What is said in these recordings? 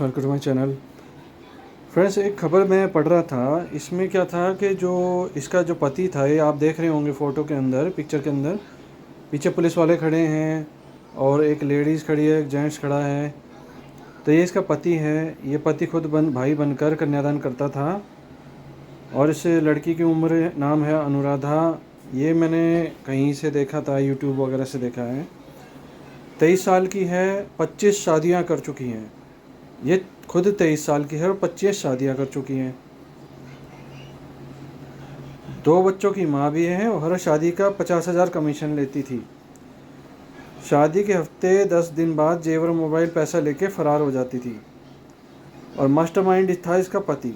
Welcome to my channel. Friends, एक खबर मैं पढ़ रहा था। इसमें क्या था कि जो इसका जो पति था, ये आप देख रहे होंगे फ़ोटो के अंदर, पिक्चर के अंदर, पीछे पुलिस वाले खड़े हैं और एक लेडीज़ खड़ी है, एक जेंट्स खड़ा है। तो ये इसका पति है। ये पति खुद भाई बनकर कन्यादान करता था और इस लड़की की उम्र नाम है अनुराधा। ये मैंने कहीं से देखा था, यूट्यूब वगैरह से देखा है। 23 साल की है, 25 शादियाँ कर चुकी हैं। ये खुद 23 साल की है और 25 शादियाँ कर चुकी हैं। 2 बच्चों की माँ भी है और हर शादी का 50,000 कमीशन लेती थी। शादी के हफ्ते 10 दिन बाद जेवर मोबाइल पैसा लेके फरार हो जाती थी। और मास्टरमाइंड था इसका पति।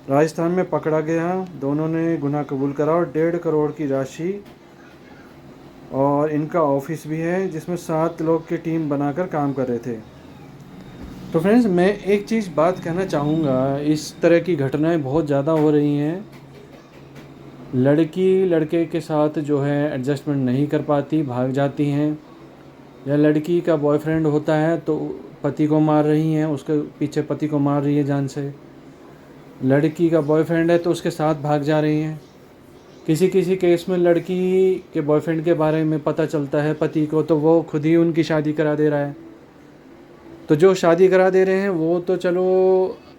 राजस्थान में पकड़ा गया। दोनों ने गुनाह कबूल करा और 1.5 करोड़ की राशि, और इनका ऑफिस भी है जिसमें 7 लोग की टीम बनाकर काम कर रहे थे। तो फ्रेंड्स, मैं एक चीज़ बात कहना चाहूँगा। इस तरह की घटनाएं बहुत ज़्यादा हो रही हैं। लड़की लड़के के साथ जो है एडजस्टमेंट नहीं कर पाती, भाग जाती हैं, या लड़की का बॉयफ्रेंड होता है तो पति को मार रही हैं, उसके पीछे पति को मार रही है जान से। लड़की का बॉयफ्रेंड है तो उसके साथ भाग जा रही हैं। किसी किसी केस में लड़की के बॉयफ्रेंड के बारे में पता चलता है पति को, तो वो खुद ही उनकी शादी करा दे रहा है। तो जो शादी करा दे रहे हैं वो तो चलो,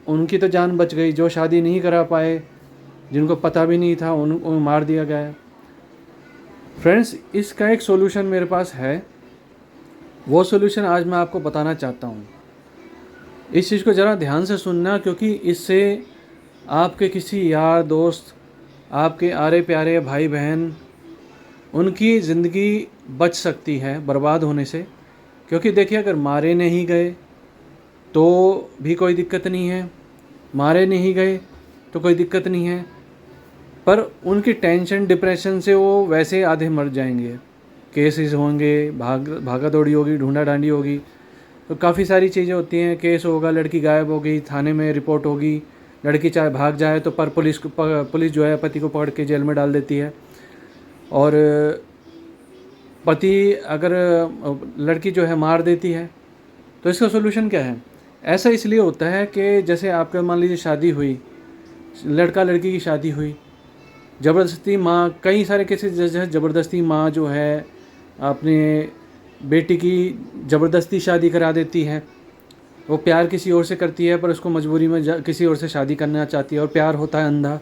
उनकी तो जान बच गई। जो शादी नहीं करा पाए, जिनको पता भी नहीं था, उनको मार दिया गया। फ्रेंड्स, इसका एक सॉल्यूशन मेरे पास है। वो सॉल्यूशन आज मैं आपको बताना चाहता हूँ। इस चीज़ को ज़रा ध्यान से सुनना, क्योंकि इससे आपके किसी यार दोस्त, आपके आरे प्यारे भाई बहन, उनकी ज़िंदगी बच सकती है बर्बाद होने से। क्योंकि देखिए, अगर मारे नहीं गए तो भी कोई दिक्कत नहीं है, मारे नहीं गए तो कोई दिक्कत नहीं है, पर उनकी टेंशन डिप्रेशन से वो वैसे आधे मर जाएंगे। केसेस होंगे, भागा दौड़ी होगी, ढूंढा डांडी होगी, तो काफ़ी सारी चीज़ें होती हैं। केस होगा, लड़की गायब हो गई, थाने में रिपोर्ट होगी। लड़की चाहे भाग जाए तो पर पुलिस जो है पति को पकड़ के जेल में डाल देती है। और पति अगर लड़की जो है मार देती है, तो इसका सोल्यूशन क्या है? ऐसा इसलिए होता है कि जैसे आपका मान लीजिए शादी हुई, लड़का लड़की की शादी हुई, ज़बरदस्ती माँ, कई सारे केसेस जैसे ज़बरदस्ती माँ जो है अपने बेटी की ज़बरदस्ती शादी करा देती है। वो प्यार किसी और से करती है, पर उसको मजबूरी में किसी और से शादी करना चाहती है, और प्यार होता है अंधा।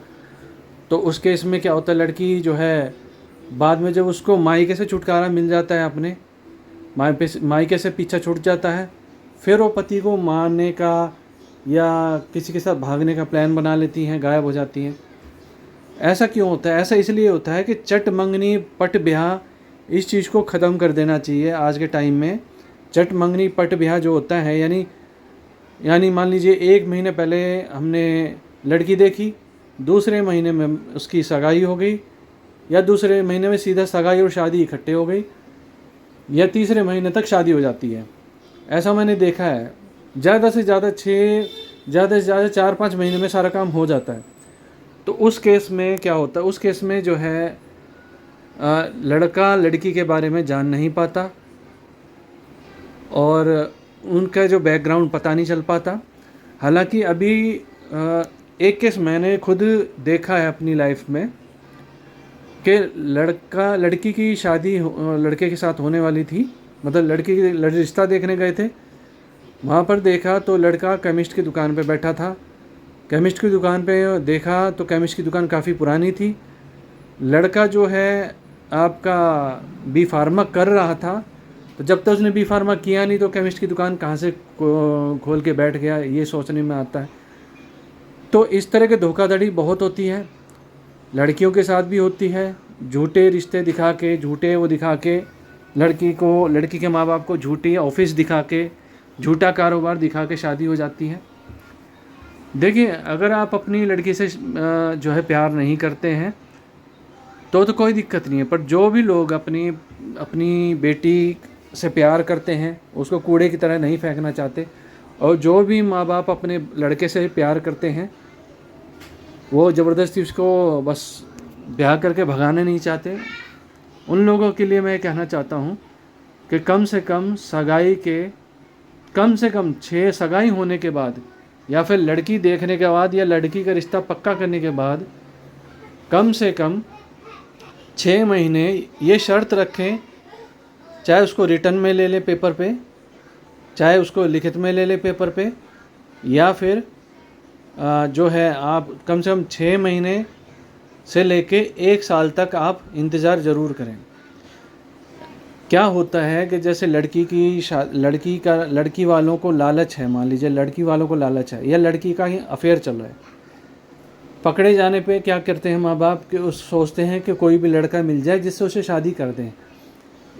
तो उस केस में क्या होता है, लड़की जो है बाद में जब उसको मायके से छुटकारा मिल जाता है, अपने मायके से पीछा छूट जाता है, फिर वो पति को मारने का या किसी के साथ भागने का प्लान बना लेती हैं, गायब हो जाती हैं। ऐसा क्यों होता है? ऐसा इसलिए होता है कि चट मंगनी पट ब्याह, इस चीज़ को ख़त्म कर देना चाहिए आज के टाइम में। चट मंगनी पट ब्याह जो होता है, यानी मान लीजिए 1 महीने पहले हमने लड़की देखी, दूसरे महीने में उसकी सगाई हो गई, या दूसरे महीने में सीधा सगाई और शादी इकट्ठे हो गई, या तीसरे महीने तक शादी हो जाती है। ऐसा मैंने देखा है। ज़्यादा से ज़्यादा 4-5 महीने में सारा काम हो जाता है। तो उस केस में क्या होता है? उस केस में जो है लड़का लड़की के बारे में जान नहीं पाता और उनका जो बैकग्राउंड पता नहीं चल पाता। हालांकि अभी एक केस मैंने खुद देखा है अपनी लाइफ में कि लड़की की शादी लड़के के साथ होने वाली थी। मतलब लड़की की रिश्ता देखने गए थे, वहाँ पर देखा तो लड़का केमिस्ट की दुकान पे बैठा था। केमिस्ट की दुकान पे देखा तो केमिस्ट की दुकान काफ़ी पुरानी थी। लड़का जो है आपका बी फार्मा कर रहा था, तो जब तक उसने बी फार्मा किया नहीं तो केमिस्ट की दुकान कहाँ से खोल के बैठ गया, ये सोचने में आता है। तो इस तरह के धोखाधड़ी बहुत होती है, लड़कियों के साथ भी होती है। झूठे रिश्ते दिखा के, झूठे वो दिखा के लड़की के माँ बाप को झूठी ऑफिस दिखा के, झूठा कारोबार दिखा के शादी हो जाती है। देखिए, अगर आप अपनी लड़की से जो है प्यार नहीं करते हैं तो कोई दिक्कत नहीं है, पर जो भी लोग अपनी बेटी से प्यार करते हैं उसको कूड़े की तरह नहीं फेंकना चाहते, और जो भी माँ बाप अपने लड़के से प्यार करते हैं वो ज़बरदस्ती उसको बस ब्याह करके भगाने नहीं चाहते, उन लोगों के लिए मैं कहना चाहता हूँ कि कम से कम कम से कम 6 सगाई होने के बाद या फिर लड़की देखने के बाद या लड़की का रिश्ता पक्का करने के बाद कम से कम 6 महीने ये शर्त रखें, चाहे उसको रिटर्न में ले ले पेपर पे, चाहे उसको लिखित में ले ले पेपर पे, या फिर जो है आप कम से कम 6 महीने से लेके 1 साल तक आप इंतज़ार ज़रूर करें। क्या होता है कि जैसे लड़की वालों को लालच है, मान लीजिए लड़की वालों को लालच है या लड़की का ही अफेयर चल रहा है, पकड़े जाने पे क्या करते हैं माँ बाप कि उस सोचते हैं कि कोई भी लड़का मिल जाए जिससे उसे शादी कर दें।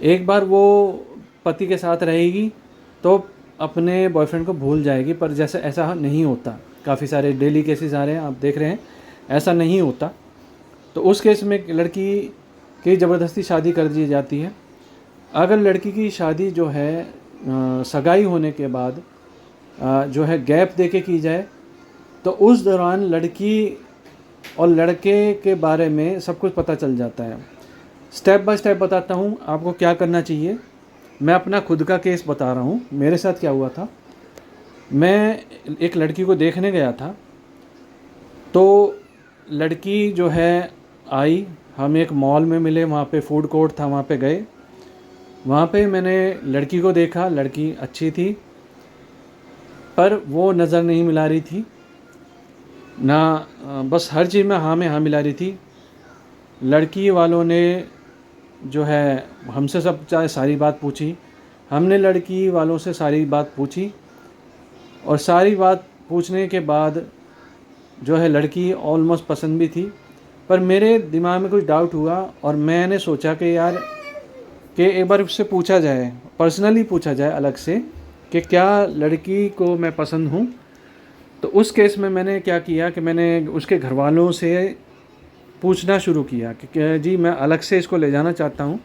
एक बार वो पति के साथ रहेगी तो अपने बॉयफ्रेंड को भूल जाएगी, पर जैसे ऐसा नहीं होता। काफ़ी सारे डेली केसेस आ रहे हैं, आप देख रहे हैं, ऐसा नहीं होता। तो उस केस में लड़की की ज़बरदस्ती शादी कर दी जाती है। अगर लड़की की शादी जो है सगाई होने के बाद जो है गैप देके की जाए तो उस दौरान लड़की और लड़के के बारे में सब कुछ पता चल जाता है। स्टेप बाय स्टेप बताता हूँ आपको क्या करना चाहिए। मैं अपना खुद का केस बता रहा हूँ, मेरे साथ क्या हुआ था। मैं एक लड़की को देखने गया था, तो लड़की जो है आई, हम एक मॉल में मिले, वहाँ पे फूड कोर्ट था, वहाँ पे गए। वहाँ पे मैंने लड़की को देखा, लड़की अच्छी थी पर वो नज़र नहीं मिला रही थी ना, बस हर चीज़ में हाँ मिला रही थी। लड़की वालों ने जो है हमसे सब चाहे सारी बात पूछी, हमने लड़की वालों से सारी बात पूछी, और सारी बात पूछने के बाद जो है लड़की ऑलमोस्ट पसंद भी थी। पर मेरे दिमाग में कुछ डाउट हुआ और मैंने सोचा कि यार कि एक बार उससे पूछा जाए, पर्सनली पूछा जाए अलग से कि क्या लड़की को मैं पसंद हूँ। तो उस केस में मैंने क्या किया कि मैंने उसके घर वालों से पूछना शुरू किया कि जी मैं अलग से इसको ले जाना चाहता हूँ,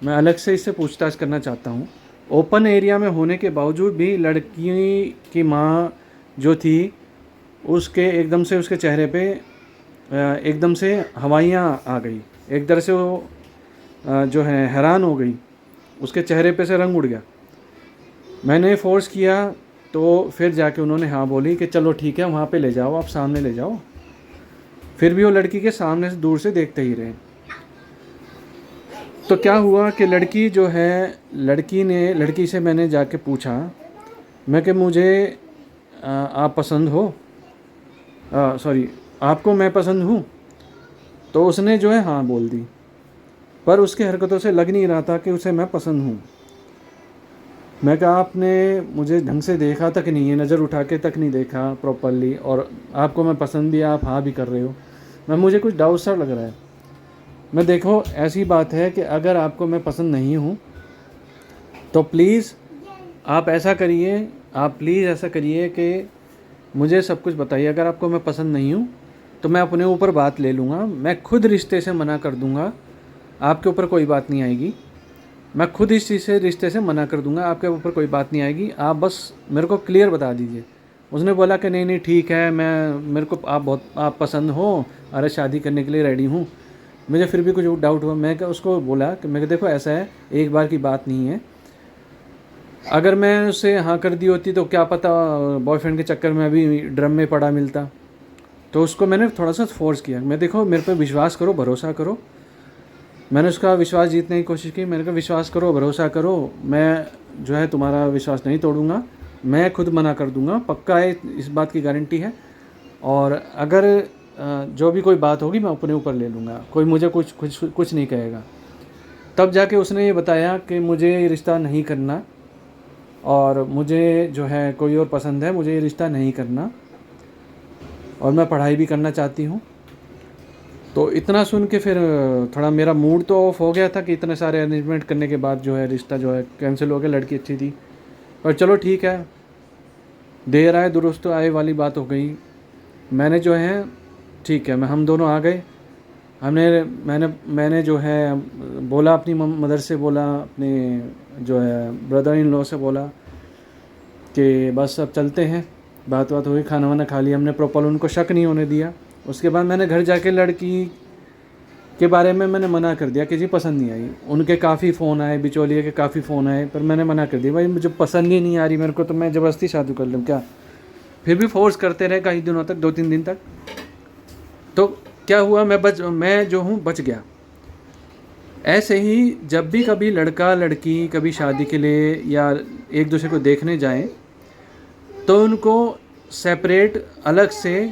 मैं अलग से इससे पूछताछ करना चाहता हूँ। ओपन एरिया में होने के बावजूद भी लड़की की माँ जो थी उसके एकदम से उसके चेहरे पे एकदम से हवाइयाँ आ गई। एक तरह से वो जो है हैरान हो गई, उसके चेहरे पे से रंग उड़ गया। मैंने फ़ोर्स किया तो फिर जाके उन्होंने हाँ बोली कि चलो ठीक है वहाँ पे ले जाओ, आप सामने ले जाओ। फिर भी वो लड़की के सामने से दूर से देखते ही रहे। तो क्या हुआ कि लड़की जो है, लड़की से मैंने जाके पूछा, मैं कि मुझे आप पसंद हो, सॉरी आपको मैं पसंद हूँ। तो उसने जो है हाँ बोल दी, पर उसकी हरकतों से लग नहीं रहा था कि उसे मैं पसंद हूँ। मैं कहा आपने मुझे ढंग से देखा तक नहीं है, नज़र उठा के तक नहीं देखा प्रॉपरली, और आपको मैं पसंद भी, आप हाँ भी कर रहे हो। मुझे कुछ डाउट सा लग रहा है। मैं देखो ऐसी बात है कि अगर आपको मैं पसंद नहीं हूँ तो प्लीज़ आप ऐसा करिए, आप प्लीज़ ऐसा करिए कि मुझे सब कुछ बताइए। अगर आपको मैं पसंद नहीं हूँ तो मैं अपने ऊपर बात ले लूँगा, मैं खुद रिश्ते से मना कर दूँगा, आपके ऊपर कोई बात नहीं आएगी। मैं खुद इस चीज़ से रिश्ते से मना कर दूँगा, आपके ऊपर कोई बात नहीं आएगी, आप बस मेरे को क्लियर बता दीजिए। उसने बोला कि नहीं ठीक है, मेरे को आप पसंद हो, अरे शादी करने के लिए रेडी हूँ। मुझे फिर भी कुछ डाउट हुआ। मैं उसको बोला कि मैं देखो ऐसा है, एक बार की बात नहीं है, अगर मैं उससे हाँ कर दी होती तो क्या पता बॉयफ्रेंड के चक्कर में अभी ड्रम में पड़ा मिलता। तो उसको मैंने थोड़ा सा फोर्स किया, मैं देखो मेरे पे विश्वास करो, भरोसा करो। मैंने उसका विश्वास जीतने की कोशिश की। मैंने कहा विश्वास करो, भरोसा करो, मैं जो है तुम्हारा विश्वास नहीं तोड़ूंगा, मैं खुद मना कर दूंगा, पक्का है, इस बात की गारंटी है। और अगर जो भी कोई बात होगी मैं अपने ऊपर ले लूँगा, कोई मुझे कुछ नहीं कहेगा। तब जाके उसने ये बताया कि मुझे ये रिश्ता नहीं करना और मुझे जो है कोई और पसंद है, मुझे ये रिश्ता नहीं करना और मैं पढ़ाई भी करना चाहती हूँ। तो इतना सुन के फिर थोड़ा मेरा मूड तो ऑफ हो गया था कि इतने सारे अरेंजमेंट करने के बाद जो है रिश्ता जो है कैंसिल हो गया। लड़की अच्छी थी, पर चलो ठीक है, देर आए दुरुस्त आए वाली बात हो गई। मैंने जो है ठीक है, हम दोनों आ गए। मैंने जो है बोला, अपनी मदर से बोला, अपने जो है ब्रदर इन लॉ से बोला कि बस अब चलते हैं। बात हो गई, खाना वाना खा लिया हमने, प्रॉपर उनको शक नहीं होने दिया। उसके बाद मैंने घर जाके लड़की के बारे में मैंने मना कर दिया कि जी पसंद नहीं आई। उनके काफ़ी फ़ोन आए, बिचौलिए के काफ़ी फ़ोन आए, पर मैंने मना कर दिया, भाई मुझे पसंद ही नहीं आ रही मेरे को, तो मैं ज़बरदस्ती शादी कर लूँ क्या। फिर भी फोर्स करते रहे कई दिनों तक, 2-3 दिन तक। तो क्या हुआ, मैं जो हूँ बच गया। ऐसे ही जब भी कभी लड़का लड़की कभी शादी के लिए या एक दूसरे को देखने जाएं, तो उनको सेपरेट अलग से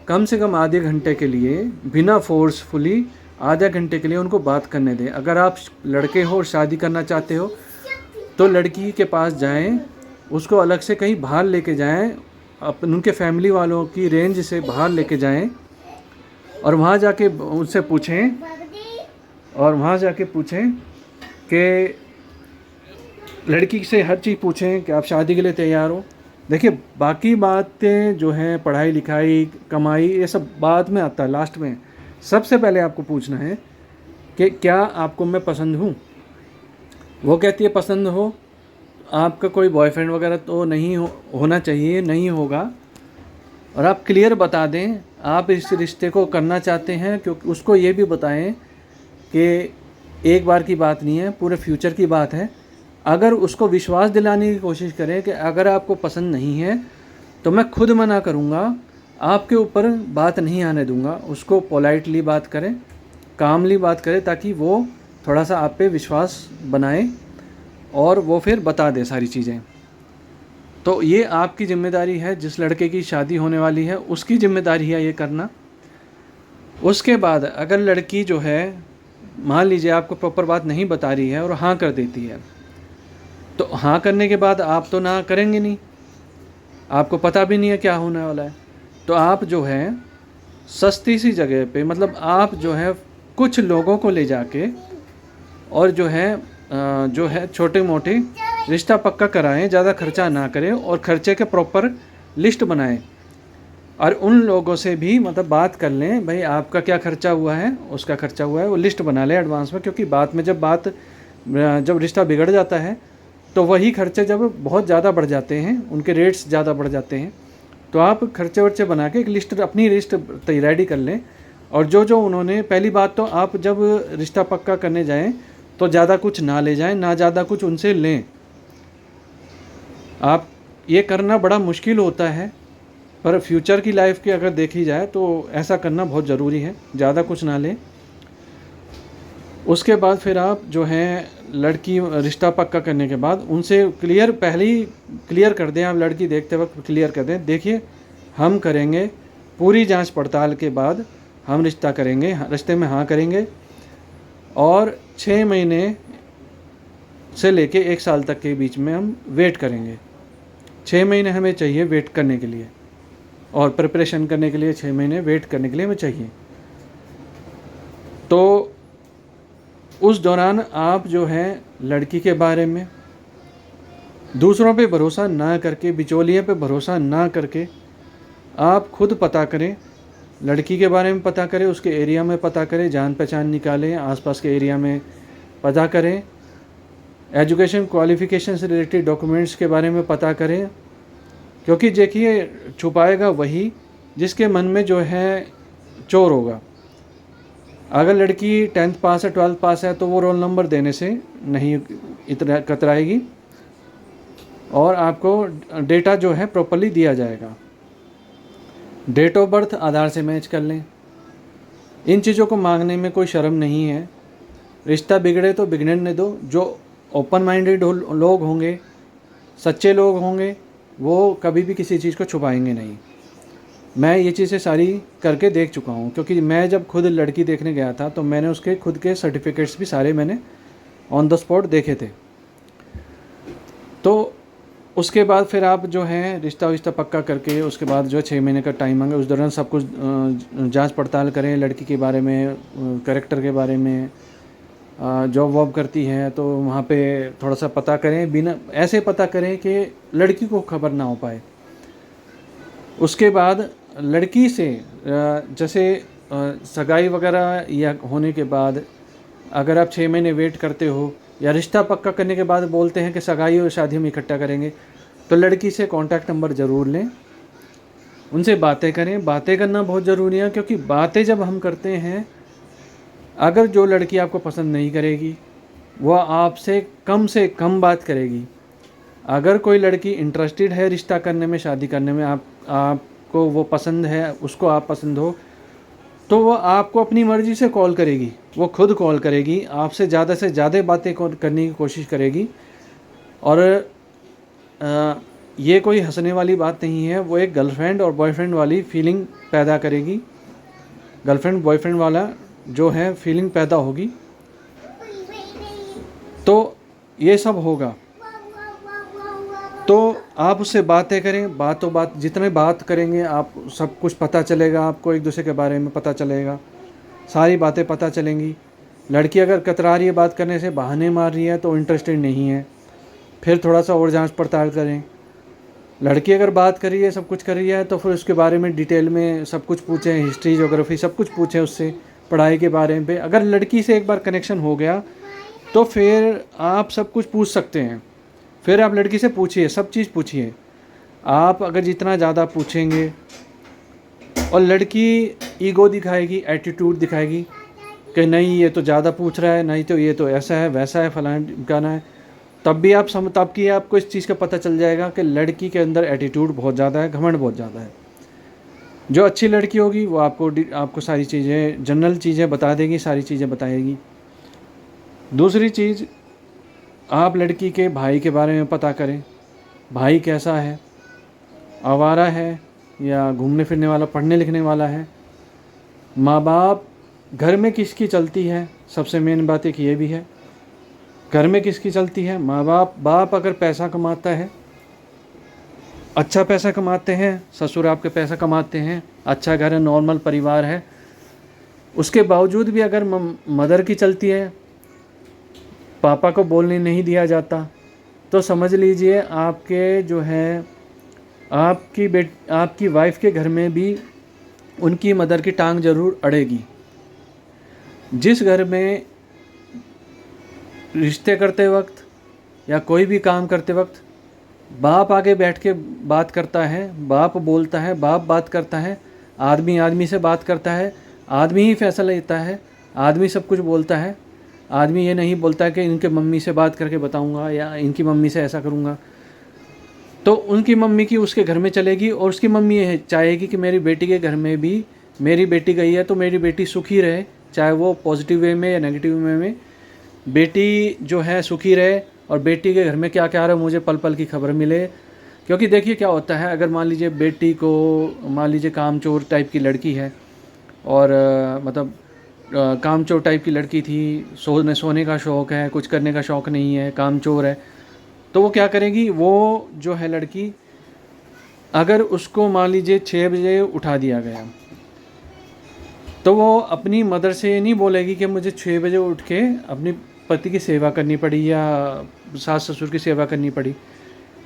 कम आधे घंटे के लिए, बिना फोर्सफुली आधे घंटे के लिए उनको बात करने दें। अगर आप लड़के हो और शादी करना चाहते हो तो लड़की के पास जाएं, उसको अलग से कहीं बाहर लेके जाएं, उनके फैमिली वालों की रेंज से बाहर लेके जाएं, और वहाँ जाके उनसे पूछें कि लड़की से हर चीज़ पूछें कि आप शादी के लिए तैयार हो। देखिए, बाकी बातें जो हैं, पढ़ाई लिखाई, कमाई, ये सब बाद में आता है, लास्ट में। सबसे पहले आपको पूछना है कि क्या आपको मैं पसंद हूँ। वो कहती है पसंद हो, आपका कोई बॉयफ्रेंड वगैरह तो नहीं होना चाहिए, नहीं होगा, और आप क्लियर बता दें आप इस रिश्ते को करना चाहते हैं, क्योंकि उसको ये भी बताएं कि एक बार की बात नहीं है, पूरे फ्यूचर की बात है। अगर उसको विश्वास दिलाने की कोशिश करें कि अगर आपको पसंद नहीं है तो मैं खुद मना करूँगा, आपके ऊपर बात नहीं आने दूँगा। उसको पोलाइटली बात करें, कामली बात करें, ताकि वो थोड़ा सा आप पे विश्वास बनाए और वो फिर बता दे सारी चीज़ें। तो ये आपकी ज़िम्मेदारी है, जिस लड़के की शादी होने वाली है उसकी ज़िम्मेदारी है ये करना। उसके बाद अगर लड़की जो है, मान लीजिए आपको प्रॉपर बात नहीं बता रही है और हाँ कर देती है, तो हाँ करने के बाद आप तो ना करेंगे नहीं, आपको पता भी नहीं है क्या होने वाला है। तो आप जो है सस्ती सी जगह पे, मतलब आप जो है कुछ लोगों को ले जाके और जो है छोटे मोटे रिश्ता पक्का कराएं, ज़्यादा खर्चा ना करें, और खर्चे के प्रॉपर लिस्ट बनाएं, और उन लोगों से भी मतलब बात कर लें, भाई आपका क्या खर्चा हुआ है, उसका खर्चा हुआ है, वो लिस्ट बना लें एडवांस में। क्योंकि बाद में जब रिश्ता बिगड़ जाता है तो वही खर्चे जब बहुत ज़्यादा बढ़ जाते हैं, उनके रेट्स ज़्यादा बढ़ जाते हैं, तो आप खर्चे वर्चे बना के एक लिस्ट, अपनी लिस्ट रेडी कर लें। और जो उन्होंने, पहली बात तो आप जब रिश्ता पक्का करने जाएं तो ज़्यादा कुछ ना ले जाएं, ना ज़्यादा कुछ उनसे लें। आप ये करना बड़ा मुश्किल होता है, पर फ्यूचर की लाइफ की अगर देखी जाए तो ऐसा करना बहुत ज़रूरी है, ज़्यादा कुछ ना लें। उसके बाद फिर आप जो है लड़की, रिश्ता पक्का करने के बाद उनसे पहले ही क्लियर कर दें, आप लड़की देखते वक्त क्लियर कर दें, देखिए हम करेंगे, पूरी जांच पड़ताल के बाद हम रिश्ता करेंगे, रिश्ते में हाँ करेंगे, और 6 महीने से लेके 1 साल तक के बीच में हम वेट करेंगे। 6 महीने हमें चाहिए वेट करने के लिए, और प्रिपरेशन करने के लिए 6 महीने वेट करने के लिए हमें चाहिए। तो उस दौरान आप जो है लड़की के बारे में दूसरों पे भरोसा ना करके, बिचौलिए पे भरोसा ना करके, आप खुद पता करें, लड़की के बारे में पता करें, उसके एरिया में पता करें, जान पहचान निकालें, आसपास के एरिया में पता करें, एजुकेशन क्वालिफ़िकेशन से रिलेटेड डॉक्यूमेंट्स के बारे में पता करें। क्योंकि देखिए, छुपाएगा वही जिसके मन में जो है चोर होगा। अगर लड़की 10th पास है, 12th पास है, तो वो रोल नंबर देने से नहीं इतना कतराएगी, और आपको डेटा जो है प्रॉपर्ली दिया जाएगा। डेट ऑफ बर्थ आधार से मैच कर लें। इन चीज़ों को मांगने में कोई शर्म नहीं है। रिश्ता बिगड़े तो बिगड़ने दो। जो ओपन माइंडेड लोग होंगे, सच्चे लोग होंगे, वो कभी भी किसी चीज़ को छुपाएंगे नहीं। मैं ये चीज़ें सारी करके देख चुका हूँ, क्योंकि मैं जब खुद लड़की देखने गया था तो मैंने उसके खुद के सर्टिफिकेट्स भी सारे मैंने ऑन द स्पॉट देखे थे। तो उसके बाद फिर आप जो है रिश्ता पक्का करके उसके बाद जो 6 महीने का टाइम मांगे, उस दौरान सब कुछ जांच पड़ताल करें, लड़की के बारे में, कैरेक्टर के बारे में, जॉब वॉब करती है तो वहाँ पे थोड़ा सा पता करें, बिना ऐसे पता करें कि लड़की को खबर ना हो पाए। उसके बाद लड़की से जैसे सगाई वगैरह या होने के बाद अगर आप 6 महीने वेट करते हो, या रिश्ता पक्का करने के बाद बोलते हैं कि सगाई और शादी हम इकट्ठा करेंगे, तो लड़की से कॉन्टैक्ट नंबर ज़रूर लें, उनसे बातें करें। बातें करना बहुत ज़रूरी है, क्योंकि बातें जब हम करते हैं अगर जो लड़की आपको पसंद नहीं करेगी वह आपसे कम बात करेगी। अगर कोई लड़की इंटरेस्टेड है रिश्ता करने में, शादी करने में, आपको वो पसंद है, उसको आप पसंद हो, तो वो आपको अपनी मर्ज़ी से कॉल करेगी, वो खुद कॉल करेगी, आपसे ज़्यादा से ज़्यादा बातें करने की कोशिश करेगी। और ये कोई हंसने वाली बात नहीं है, वो एक गर्लफ्रेंड और बॉयफ्रेंड वाली फीलिंग पैदा करेगी। गर्लफ्रेंड बॉयफ्रेंड वाला जो है फीलिंग पैदा होगी। तो ये सब होगा। तो आप उससे बातें करें, बात जितने बात करेंगे आप, सब कुछ पता चलेगा आपको, एक दूसरे के बारे में पता चलेगा, सारी बातें पता चलेंगी। लड़की अगर कतरा रही है बात करने से, बहाने मार रही है, तो इंटरेस्टेड नहीं है, फिर थोड़ा सा और जांच पड़ताल करें। लड़की अगर बात कर रही है, सब कुछ कर रही है, तो फिर उसके बारे में डिटेल में सब कुछ पूछें, हिस्ट्री ज्योग्राफी सब कुछ पूछें उससे, पढ़ाई के बारे में। अगर लड़की से एक बार कनेक्शन हो गया तो फिर आप सब कुछ पूछ सकते हैं। फिर आप लड़की से पूछिए, सब चीज़ पूछिए। आप अगर जितना ज़्यादा पूछेंगे, और लड़की ईगो दिखाएगी, एटीट्यूड दिखाएगी कि नहीं ये तो ज़्यादा पूछ रहा है, नहीं तो ये तो ऐसा है वैसा है फलाना ढिमकाना है, तब आपको इस चीज़ का पता चल जाएगा कि लड़की के अंदर एटीट्यूड बहुत ज़्यादा है, घमंड बहुत ज़्यादा है। जो अच्छी लड़की होगी वो आपको सारी चीज़ें, जनरल चीज़ें बता देगी, सारी चीज़ें बताएगी। दूसरी चीज़, आप लड़की के भाई के बारे में पता करें। भाई कैसा है, आवारा है या घूमने फिरने वाला, पढ़ने लिखने वाला है। माँ बाप घर में किसकी चलती है, सबसे मेन बात एक ये भी है, घर में किसकी चलती है। माँ बाप अगर पैसा कमाता है, अच्छा पैसा कमाते हैं, ससुर आपके पैसा कमाते हैं, अच्छा घर है, नॉर्मल परिवार है, उसके बावजूद भी अगर मदर की चलती है, पापा को बोलने नहीं दिया जाता, तो समझ लीजिए आपके जो है आपकी वाइफ के घर में भी उनकी मदर की टांग ज़रूर अड़ेगी। जिस घर में रिश्ते करते वक्त या कोई भी काम करते वक्त बाप आगे बैठ के बात करता है, बाप बोलता है, बाप बात करता है, आदमी से बात करता है, आदमी ही फैसला लेता है, आदमी सब कुछ बोलता है। आदमी ये नहीं बोलता कि इनके मम्मी से बात करके बताऊंगा या इनकी मम्मी से ऐसा करूंगा। तो उनकी मम्मी की उसके घर में चलेगी, और उसकी मम्मी ये चाहेगी कि मेरी बेटी के घर में भी, मेरी बेटी गई है तो मेरी बेटी सुखी रहे, चाहे वो पॉजिटिव वे में या नेगेटिव वे में, बेटी जो है सुखी रहे, और बेटी के घर में क्या क्या रहा मुझे पल पल की खबर मिले। क्योंकि देखिए क्या होता है, अगर मान लीजिए बेटी को, मान लीजिए कामचोर टाइप की लड़की है, और मतलब कामचोर टाइप की लड़की थी, सोने का शौक़ है, कुछ करने का शौक़ नहीं है, कामचोर है, तो वो क्या करेगी, वो जो है लड़की, अगर उसको मान लीजिए 6 बजे उठा दिया गया, तो वो अपनी मदर से ये नहीं बोलेगी कि मुझे 6 बजे उठ के अपनी पति की सेवा करनी पड़ी या सास ससुर की सेवा करनी पड़ी।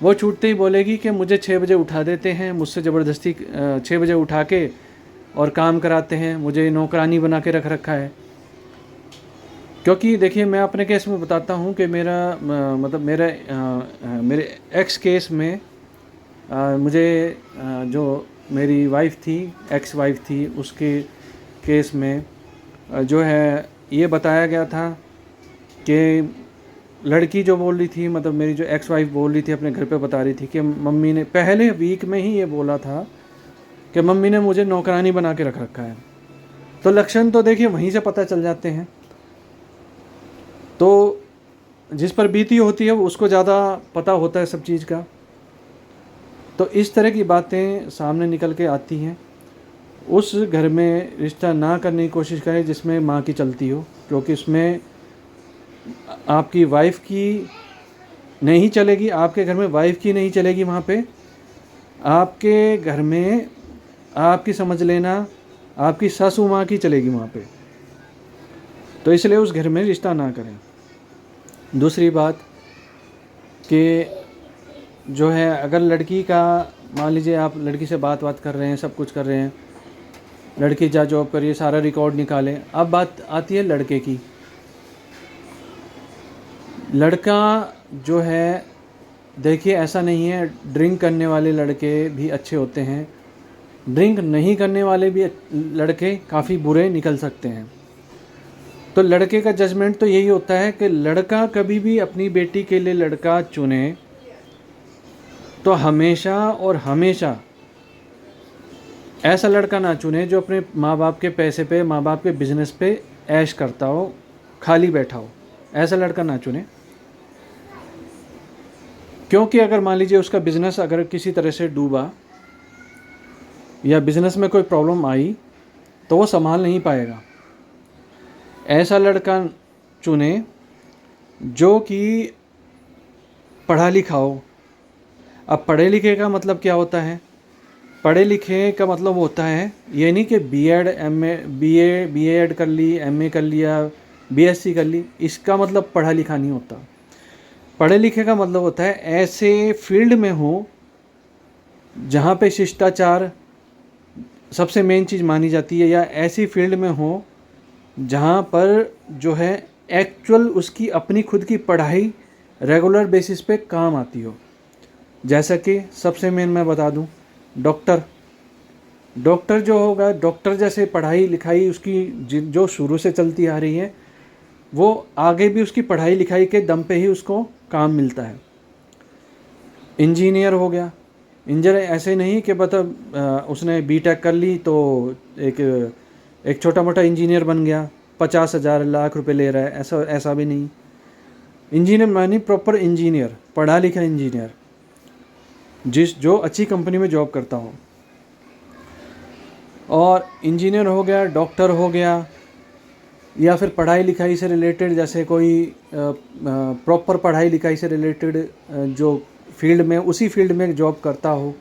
वो छूटते ही बोलेगी कि मुझे 6 बजे उठा देते हैं, मुझसे ज़बरदस्ती 6 बजे उठा के और काम कराते हैं, मुझे नौकरानी बना के रख रखा है। क्योंकि देखिए मैं अपने केस में बताता हूँ कि मेरे एक्स केस में मुझे जो मेरी वाइफ थी, एक्स वाइफ थी, उसके केस में जो है ये बताया गया था कि लड़की जो बोल रही थी, मतलब मेरी जो एक्स वाइफ बोल रही थी, अपने घर पे बता रही थी कि मम्मी ने पहले वीक में ही ये बोला था कि मम्मी ने मुझे नौकरानी बना के रख रखा है। तो लक्षण तो देखिए वहीं से पता चल जाते हैं। तो जिस पर बीती होती है उसको ज़्यादा पता होता है सब चीज़ का। तो इस तरह की बातें सामने निकल के आती हैं। उस घर में रिश्ता ना करने की कोशिश करें जिसमें माँ की चलती हो, क्योंकि उसमें आपकी वाइफ की नहीं चलेगी, आपके घर में वाइफ की नहीं चलेगी। वहाँ पे आपके घर में आपकी, समझ लेना, आपकी सासू माँ की चलेगी वहाँ पे। तो इसलिए उस घर में रिश्ता ना करें। दूसरी बात कि जो है, अगर लड़की का, मान लीजिए आप लड़की से बात कर रहे हैं, सब कुछ कर रहे हैं, लड़की जा जॉब करिए, सारा रिकॉर्ड निकालें। अब बात आती है लड़के की। लड़का जो है, देखिए ऐसा नहीं है, ड्रिंक करने वाले लड़के भी अच्छे होते हैं, ड्रिंक नहीं करने वाले भी लड़के काफ़ी बुरे निकल सकते हैं। तो लड़के का जजमेंट तो यही होता है कि लड़का कभी भी अपनी बेटी के लिए लड़का चुने तो हमेशा और हमेशा ऐसा लड़का ना चुने जो अपने माँ बाप के पैसे पे, माँ बाप के बिजनेस पे ऐश करता हो, खाली बैठा हो। ऐसा लड़का ना चुने, क्योंकि अगर मान लीजिए उसका बिजनेस अगर किसी तरह से डूबा या बिजनेस में कोई प्रॉब्लम आई तो वो संभाल नहीं पाएगा। ऐसा लड़का चुने जो कि पढ़ा लिखा हो। अब पढ़े लिखे का मतलब क्या होता है? पढ़े लिखे का मतलब होता है ये नहीं कि बीएड एमए बीएड कर ली, एमए कर लिया, बीएससी कर ली, इसका मतलब पढ़ा लिखा नहीं होता। पढ़े लिखे का मतलब होता है ऐसे फील्ड में हो जहाँ पे शिष्टाचार सबसे मेन चीज़ मानी जाती है, या ऐसी फील्ड में हो जहाँ पर जो है एक्चुअल उसकी अपनी खुद की पढ़ाई रेगुलर बेसिस पे काम आती हो। जैसा कि सबसे मेन मैं बता दूं, डॉक्टर जो होगा, डॉक्टर जैसे पढ़ाई लिखाई उसकी जो शुरू से चलती आ रही है, वो आगे भी उसकी पढ़ाई लिखाई के दम पे ही उसको काम मिलता है। इंजीनियर हो गया, इंजीनियर ऐसे नहीं कि मतलब उसने बीटेक कर ली तो एक छोटा मोटा इंजीनियर बन गया, 50,000 लाख रुपए ले रहा है, ऐसा भी नहीं। इंजीनियर मानी प्रॉपर इंजीनियर, पढ़ा लिखा इंजीनियर, जो अच्छी कंपनी में जॉब करता हो। और इंजीनियर हो गया, डॉक्टर हो गया, या फिर पढ़ाई लिखाई से रिलेटेड, जैसे कोई प्रॉपर पढ़ाई लिखाई से रिलेटेड जो फील्ड में, उसी फील्ड में जॉब करता हो।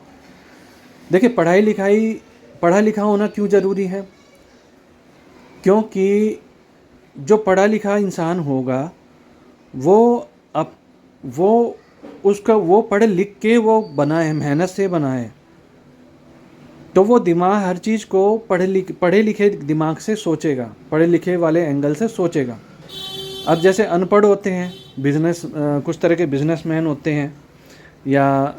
देखिए पढ़ा लिखा होना क्यों ज़रूरी है? क्योंकि जो पढ़ा लिखा इंसान होगा वो पढ़े लिख के वो बना है, मेहनत से बना है, तो वो दिमाग हर चीज़ को पढ़े लिखे दिमाग से सोचेगा, पढ़े लिखे वाले एंगल से सोचेगा। अब जैसे अनपढ़ होते हैं, कुछ तरह के बिजनेसमैन होते हैं, या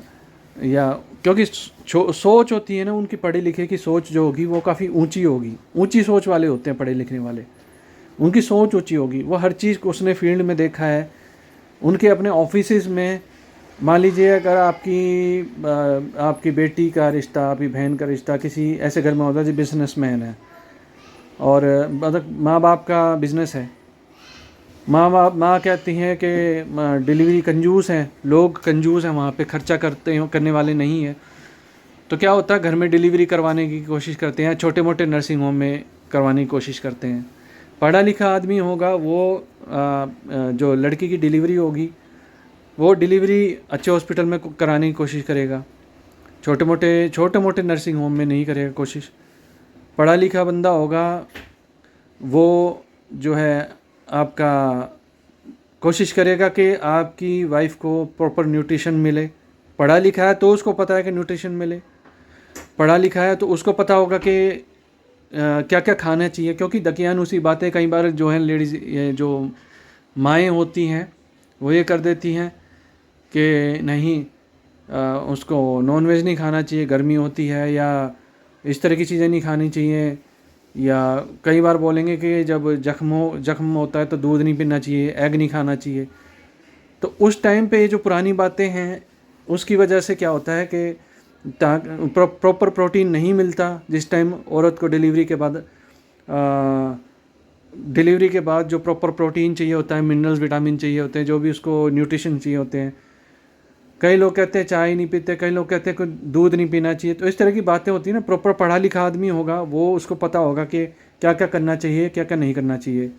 क्योंकि सोच होती है ना उनकी, पढ़े लिखे की सोच जो होगी वो काफ़ी ऊंची होगी, ऊंची सोच वाले होते हैं पढ़े लिखने वाले, उनकी सोच ऊंची होगी। वो हर चीज़ को उसने फील्ड में देखा है। उनके अपने ऑफिसेज में मान लीजिए अगर आपकी बेटी का रिश्ता, आपकी बहन का रिश्ता किसी ऐसे घर में होता है जो बिजनेसमैन है, और मतलब माँ बाप का बिजनेस है, माँ कहती हैं कि डिलीवरी कंजूस हैं, लोग कंजूस हैं, वहाँ पे खर्चा करने वाले नहीं है, तो क्या होता है घर में डिलीवरी करवाने की कोशिश करते हैं, छोटे मोटे नर्सिंग होम में करवाने की कोशिश करते हैं। पढ़ा लिखा आदमी होगा वो जो लड़की की डिलीवरी होगी वो डिलीवरी अच्छे हॉस्पिटल में कराने की कोशिश करेगा, छोटे मोटे नर्सिंग होम में नहीं करेगा कोशिश। पढ़ा लिखा बंदा होगा वो जो है आपका कोशिश करेगा कि आपकी वाइफ को प्रॉपर न्यूट्रिशन मिले। पढ़ा लिखा है तो उसको पता है कि न्यूट्रिशन मिले, पढ़ा लिखा है तो उसको पता होगा कि क्या क्या खाना चाहिए, क्योंकि दकियानुसी बातें कई बार जो है लेडीज़, जो माएँ होती हैं वो ये कर देती हैं कि नहीं उसको नॉनवेज नहीं खाना चाहिए, गर्मी होती है, या इस तरह की चीज़ें नहीं खानी चाहिए, या कई बार बोलेंगे कि जब जख्म होता है तो दूध नहीं पीना चाहिए, एग नहीं खाना चाहिए। तो उस टाइम पे ये जो पुरानी बातें हैं उसकी वजह से क्या होता है कि प्रॉपर प्रोटीन नहीं मिलता। जिस टाइम औरत को डिलीवरी के बाद जो प्रॉपर प्रोटीन चाहिए होता है, मिनरल्स विटामिन चाहिए होते हैं, जो भी उसको न्यूट्रिशन चाहिए होते हैं, कई लोग कहते हैं चाय नहीं पीते, कई लोग कहते हैं कि दूध नहीं पीना चाहिए। तो इस तरह की बातें होती हैं ना। प्रॉपर पढ़ा लिखा आदमी होगा वो उसको पता होगा कि क्या क्या करना चाहिए, क्या क्या नहीं करना चाहिए,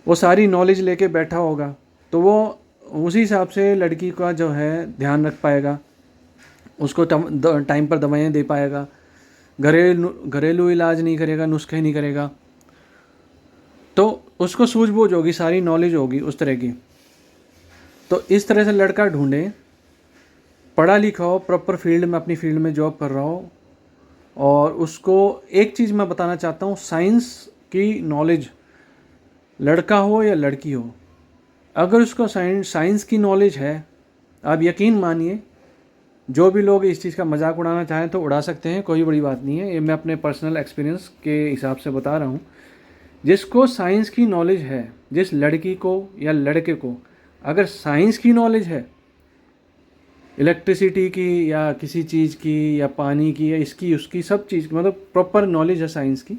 वो सारी नॉलेज लेके बैठा होगा, तो वो उसी हिसाब से लड़की का जो है ध्यान रख पाएगा, उसको टाइम पर दवाइयाँ दे पाएगा, घरेलू इलाज नहीं करेगा, नुस्खे नहीं करेगा, तो उसको सूझबूझ होगी, सारी नॉलेज होगी उस तरह की। तो इस तरह से लड़का ढूंढे, पढ़ा लिखा हो, प्रॉपर फील्ड में अपनी फील्ड में जॉब कर रहा हो, और उसको एक चीज़ मैं बताना चाहता हूँ, साइंस की नॉलेज, लड़का हो या लड़की हो, अगर उसको साइंस की नॉलेज है, आप यकीन मानिए जो भी लोग इस चीज़ का मजाक उड़ाना चाहें तो उड़ा सकते हैं, कोई बड़ी बात नहीं है। ये मैं अपने पर्सनल एक्सपीरियंस के हिसाब से बता रहा हूँ जिसको साइंस की नॉलेज है, जिस लड़की को या लड़के को अगर साइंस की नॉलेज है, इलेक्ट्रिसिटी की या किसी चीज़ की या पानी की या इसकी उसकी सब चीज़ की, मतलब प्रॉपर नॉलेज है साइंस की,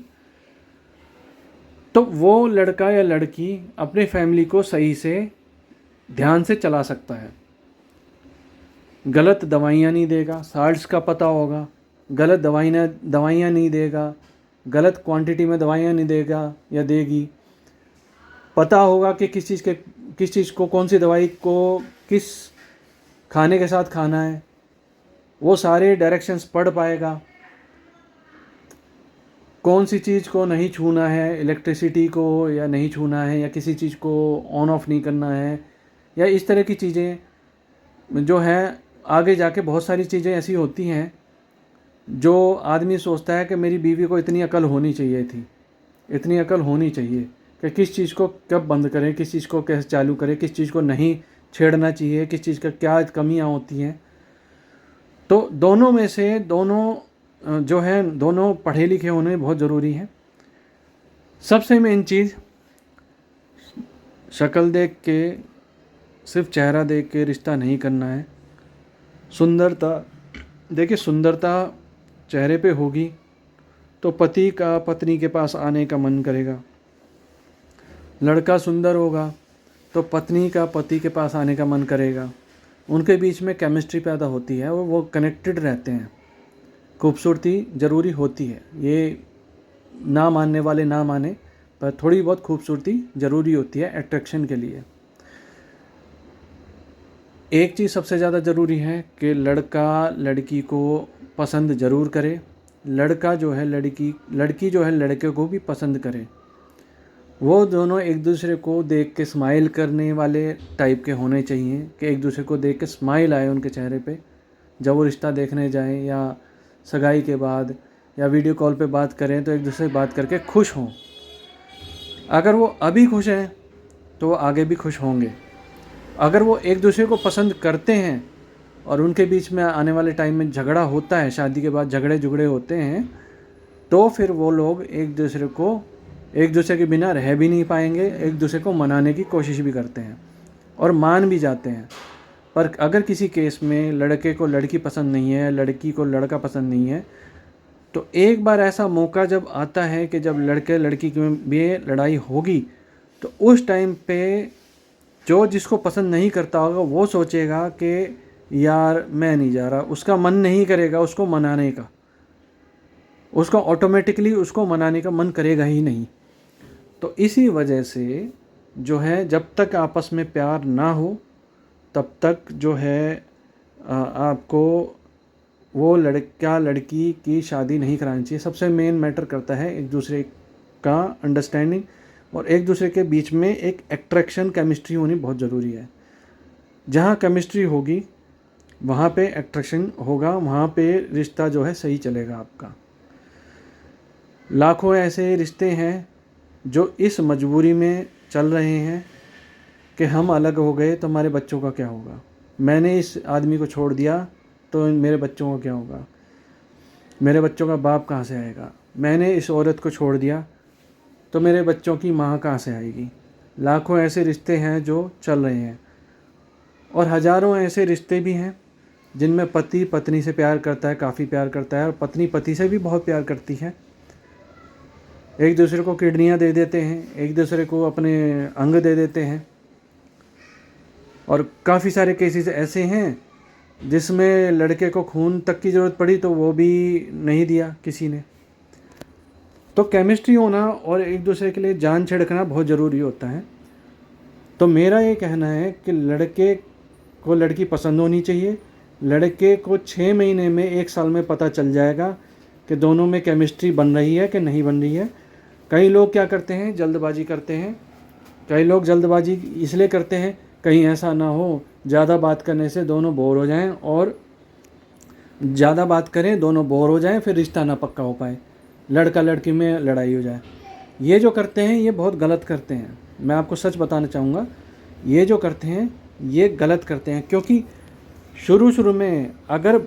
तो वो लड़का या लड़की अपने फैमिली को सही से ध्यान से चला सकता है। गलत दवाइयाँ नहीं देगा, साल्ट्स का पता होगा, गलत दवाइयाँ नहीं देगा, गलत क्वांटिटी में दवाइयाँ नहीं देगा या देगी, पता होगा कि किस चीज़ को कौन सी दवाई को किस खाने के साथ खाना है, वो सारे डायरेक्शंस पढ़ पाएगा। कौन सी चीज़ को नहीं छूना है, इलेक्ट्रिसिटी को या नहीं छूना है, या किसी चीज़ को ऑन ऑफ नहीं करना है, या इस तरह की चीज़ें जो हैं। आगे जाके बहुत सारी चीज़ें ऐसी होती हैं जो आदमी सोचता है कि मेरी बीवी को इतनी अकल होनी चाहिए थी, इतनी अकल होनी चाहिए कि किस चीज़ को कब बंद करें, किस चीज़ को कैसे चालू करें, किस चीज़ को नहीं छेड़ना चाहिए, किस चीज़ का क्या कमियां होती हैं। तो दोनों में से जो है दोनों पढ़े लिखे होने बहुत ज़रूरी है। सबसे मेन चीज़, शक्ल देख के, सिर्फ चेहरा देख के रिश्ता नहीं करना है। सुंदरता, देखिए सुंदरता चेहरे पे होगी तो पति का पत्नी के पास आने का मन करेगा, लड़का सुंदर होगा तो पत्नी का पति के पास आने का मन करेगा। उनके बीच में केमिस्ट्री पैदा होती है और वो कनेक्टेड रहते हैं। खूबसूरती ज़रूरी होती है, ये ना मानने वाले ना माने, पर थोड़ी बहुत खूबसूरती ज़रूरी होती है अट्रैक्शन के लिए। एक चीज़ सबसे ज़्यादा ज़रूरी है कि लड़का लड़की को पसंद ज़रूर करे, लड़का जो है लड़की जो है लड़के को भी पसंद करे। वो दोनों एक दूसरे को देख के स्माइल करने वाले टाइप के होने चाहिए कि एक दूसरे को देख के स्माइल आए उनके चेहरे पे जब वो रिश्ता देखने जाएं, या सगाई के बाद या वीडियो कॉल पे बात करें तो एक दूसरे से बात करके खुश हों। अगर वो अभी खुश हैं तो वो आगे भी खुश होंगे। अगर वो एक दूसरे को पसंद करते हैं और उनके बीच में आने वाले टाइम में झगड़ा होता है, शादी के बाद झगड़े होते हैं, तो फिर वो लोग एक दूसरे के बिना रह भी नहीं पाएंगे, एक दूसरे को मनाने की कोशिश भी करते हैं और मान भी जाते हैं। पर अगर किसी केस में लड़के को लड़की पसंद नहीं है, लड़की को लड़का पसंद नहीं है, तो एक बार ऐसा मौका जब आता है कि जब लड़के लड़की में भी लड़ाई होगी, तो उस टाइम पे जो जिसको पसंद नहीं करता होगा वो सोचेगा कि यार मैं नहीं जा रहा, उसका मन नहीं करेगा उसको मनाने का, उसको ऑटोमेटिकली उसको मनाने का मन करेगा ही नहीं। तो इसी वजह से जो है जब तक आपस में प्यार ना हो तब तक जो है आपको वो लड़का लड़की की शादी नहीं करानी चाहिए। सबसे मेन मैटर करता है एक दूसरे का अंडरस्टैंडिंग और एक दूसरे के बीच में एक अट्रैक्शन, केमिस्ट्री होनी बहुत ज़रूरी है। जहाँ केमिस्ट्री होगी वहाँ पे अट्रैक्शन होगा, वहाँ पे रिश्ता जो है सही चलेगा आपका। लाखों ऐसे रिश्ते हैं जो इस मजबूरी में चल रहे हैं कि हम अलग हो गए तो हमारे बच्चों का क्या होगा, मैंने इस आदमी को छोड़ दिया तो मेरे बच्चों का क्या होगा, मेरे बच्चों का बाप कहाँ से आएगा, मैंने इस औरत को छोड़ दिया तो मेरे बच्चों की माँ कहाँ से आएगी। लाखों ऐसे रिश्ते हैं जो चल रहे हैं और हज़ारों ऐसे रिश्ते भी हैं जिनमें पति पत्नी से प्यार करता है, काफ़ी प्यार करता है, और पत्नी पति से भी बहुत प्यार करती है। एक दूसरे को किडनियाँ दे देते हैं, एक दूसरे को अपने अंग दे देते हैं, और काफ़ी सारे केसेस ऐसे हैं जिसमें लड़के को खून तक की ज़रूरत पड़ी तो वो भी नहीं दिया किसी ने। तो केमिस्ट्री होना और एक दूसरे के लिए जान छिड़कना बहुत ज़रूरी होता है। तो मेरा ये कहना है कि लड़के को लड़की पसंद होनी चाहिए। लड़के को 6 महीने में 1 साल में पता चल जाएगा कि दोनों में केमिस्ट्री बन रही है कि नहीं बन रही है। कई लोग क्या करते हैं, जल्दबाजी करते हैं। कई लोग जल्दबाजी इसलिए करते हैं कहीं ऐसा ना हो ज़्यादा बात करने से दोनों बोर हो जाएं, और ज़्यादा बात करें दोनों बोर हो जाएं, फिर रिश्ता ना पक्का हो पाए, लड़का लड़की में लड़ाई हो जाए। ये जो करते हैं ये बहुत गलत करते हैं। मैं आपको सच बताना चाहूँगा, ये जो करते हैं ये गलत करते हैं, क्योंकि शुरू में अगर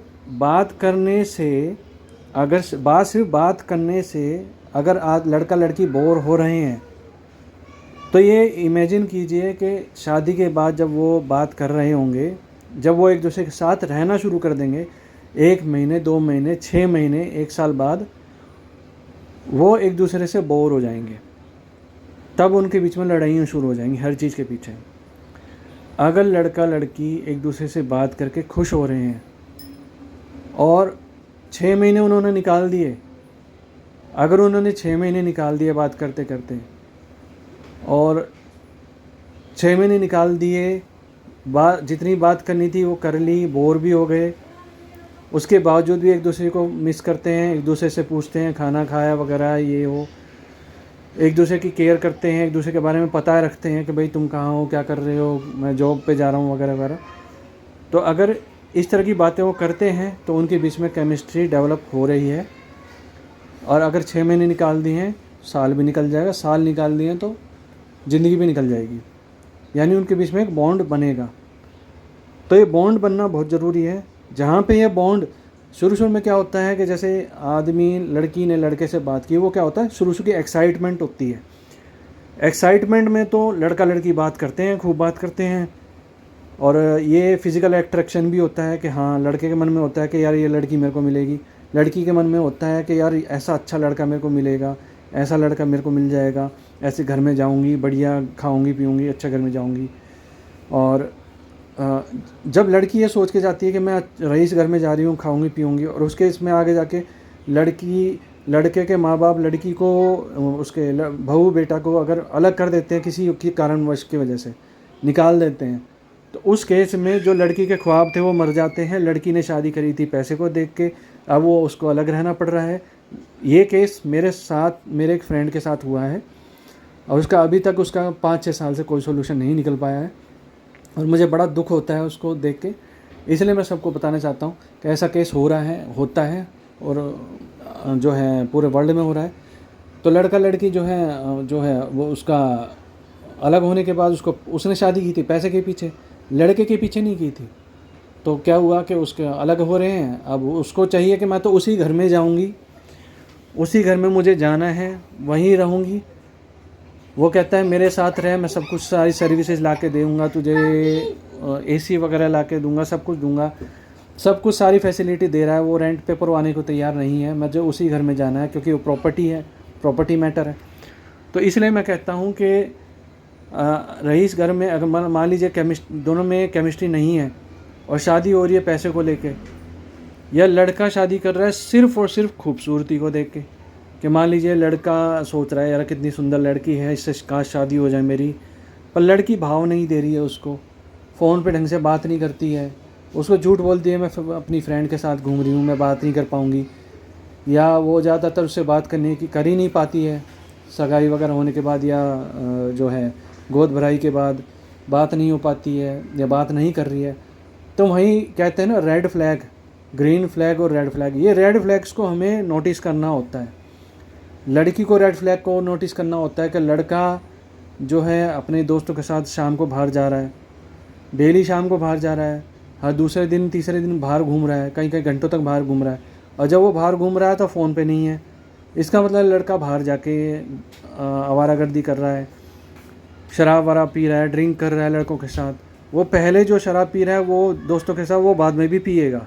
सिर्फ बात करने से अगर आज लड़का लड़की बोर हो रहे हैं तो ये इमेजिन कीजिए कि शादी के बाद जब वो बात कर रहे होंगे, जब वो एक दूसरे के साथ रहना शुरू कर देंगे, 1 महीने 2 महीने 6 महीने 1 साल बाद वो एक दूसरे से बोर हो जाएंगे, तब उनके बीच में लड़ाइयाँ शुरू हो जाएंगी हर चीज़ के पीछे। अगर लड़का लड़की एक दूसरे से बात करके खुश हो रहे हैं और 6 महीने उन्होंने निकाल दिए, अगर उन्होंने 6 महीने निकाल दिए बात करते करते और 6 महीने निकाल दिए, जितनी बात करनी थी वो कर ली, बोर भी हो गए, उसके बावजूद भी एक दूसरे को मिस करते हैं, एक दूसरे से पूछते हैं खाना खाया वगैरह ये हो, एक दूसरे की केयर करते हैं, एक दूसरे के बारे में पता रखते हैं कि भाई तुम कहाँ हो, क्या कर रहे हो, मैं जॉब पे जा रहा हूँ वगैरह वगैरह। तो अगर इस तरह की बातें वो करते हैं तो उनके बीच में केमिस्ट्री डेवलप हो रही है। और अगर 6 महीने निकाल दिए हैं, साल भी निकल जाएगा, साल निकाल दिए हैं तो ज़िंदगी भी निकल जाएगी, यानी उनके बीच में एक बॉन्ड बनेगा। तो ये बॉन्ड बनना बहुत ज़रूरी है। जहाँ पे ये बॉन्ड शुरू में क्या होता है कि जैसे आदमी लड़की ने लड़के से बात की, वो क्या होता है शुरू की एक्साइटमेंट होती है। एक्साइटमेंट में तो लड़का लड़की बात करते हैं, खूब बात करते हैं, और ये फिज़िकल अट्रैक्शन भी होता है कि हाँ, लड़के के मन में होता है कि यार ये लड़की मेरे को मिलेगी, लड़की के मन में होता है कि यार ऐसा अच्छा लड़का मेरे को मिलेगा, ऐसा लड़का मेरे को मिल जाएगा, ऐसे घर में जाऊंगी, बढ़िया खाऊंगी पीऊंगी, अच्छा घर में जाऊंगी। और जब लड़की ये सोच के जाती है कि मैं रईस घर में जा रही हूँ, खाऊंगी पीऊंगी, और उसके इसमें आगे जाके लड़के के माँ बाप लड़की को, उसके बहू बेटा को अगर अलग कर देते हैं किसी की कारणवश की वजह से, निकाल देते हैं, तो उस केस में जो लड़की के ख्वाब थे वो मर जाते हैं। लड़की ने शादी करी थी पैसे को देख के, अब वो उसको अलग रहना पड़ रहा है। ये केस मेरे एक फ्रेंड के साथ हुआ है, और उसका अभी तक उसका 5-6 साल से कोई सोल्यूशन नहीं निकल पाया है, और मुझे बड़ा दुख होता है उसको देख के। इसलिए मैं सबको बताना चाहता हूँ कि ऐसा केस होता है और जो है पूरे वर्ल्ड में हो रहा है। तो लड़का लड़की जो है वो उसका अलग होने के बाद उसने शादी की थी पैसे के पीछे, लड़के के पीछे नहीं की थी। तो क्या हुआ कि उसके अलग हो रहे हैं, अब उसको चाहिए कि मैं तो उसी घर में जाऊंगी, उसी घर में मुझे जाना है, वहीं रहूंगी। वो कहता है मेरे साथ रह, मैं सब कुछ सारी सर्विसेज ला के दूँगा तुझे, एसी वगैरह ला के दूँगा, सब कुछ दूँगा, सब कुछ सारी फैसिलिटी दे रहा है। वो रेंट पे परवाने को तैयार नहीं है, मुझे उसी घर में जाना है क्योंकि वो प्रॉपर्टी है, प्रॉपर्टी मैटर है। तो इसलिए मैं कहता हूँ कि रईस घर में अगर मान लीजिए दोनों में केमिस्ट्री नहीं है और शादी हो रही है पैसे को लेके, या लड़का शादी कर रहा है सिर्फ़ और सिर्फ खूबसूरती को देख के, कि मान लीजिए लड़का सोच रहा है यार कितनी सुंदर लड़की है, इससे काश शादी हो जाए मेरी, पर लड़की भाव नहीं दे रही है उसको, फ़ोन पे ढंग से बात नहीं करती है, उसको झूठ बोलती है मैं अपनी फ्रेंड के साथ घूम रही हूँ, मैं बात नहीं कर पाऊँगी, या वो ज़्यादातर उससे बात कर ही नहीं पाती है सगाई वगैरह होने के बाद, या जो है गोद भराई के बाद बात नहीं हो पाती है या बात नहीं कर रही है। तो वहीं कहते हैं ना रेड फ्लैग, ग्रीन फ्लैग और रेड फ्लैग, ये रेड फ्लैग्स को हमें नोटिस करना होता है। लड़की को रेड फ्लैग को नोटिस करना होता है कि लड़का जो है अपने दोस्तों के साथ शाम को बाहर जा रहा है, डेली शाम को बाहर जा रहा है, हर दूसरे दिन तीसरे दिन बाहर घूम रहा है, कई कई घंटों तक बाहर घूम रहा है, और जब वो बाहर घूम रहा है तो फ़ोन पे नहीं है। इसका मतलब लड़का बाहर जाके आवारागर्दी कर रहा है, शराब वराब पी रहा है, ड्रिंक कर रहा है लड़कों के साथ। वो पहले जो शराब पी रहा है वो दोस्तों के साथ वो बाद में भी पिएगा,